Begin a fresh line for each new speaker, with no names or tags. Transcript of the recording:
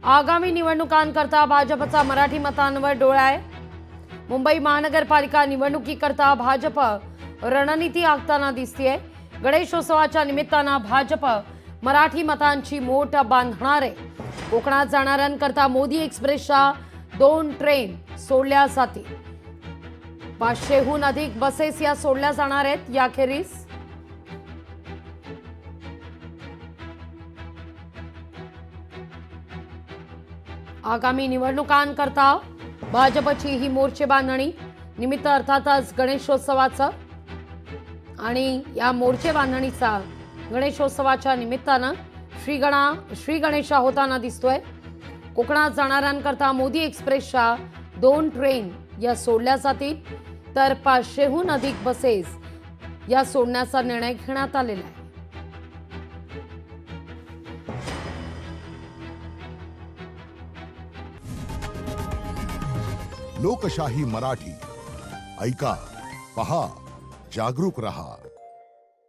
आगामी निवडणुकांकरता भाजपचा मराठी मतांवर डोळा आहे। मुंबई महानगरपालिका निवडणुकीकरता भाजप रणनीती आखताना दिसतेय। गणेशोत्सवाच्या निमित्तानं भाजप मराठी मतांची मोठ बांधणार आहे। कोकणात जाणाऱ्यांकरता मोदी एक्सप्रेसच्या 2 ट्रेन सोडल्या जातील। 500हून अधिक बसेस या सोडल्या जाणार आहेत। याखेरीज आगामी निवडणुकांकरता भाजपची ही मोर्चे बांधणी निमित्त अर्थातच गणेशोत्सवाचं आणि या मोर्चे बांधणीचा गणेशोत्सवाच्या निमित्तानं श्री गणेशा होताना दिसतोय। कोकणात जाणाऱ्यांकरता मोदी एक्सप्रेसच्या 2 ट्रेन या सोडल्या जातील, तर 500हून अधिक बसेस या सोडण्याचा निर्णय घेण्यात आलेला आहे।
लोकशाही मराठी ऐका, पहा, जागरूक रहा।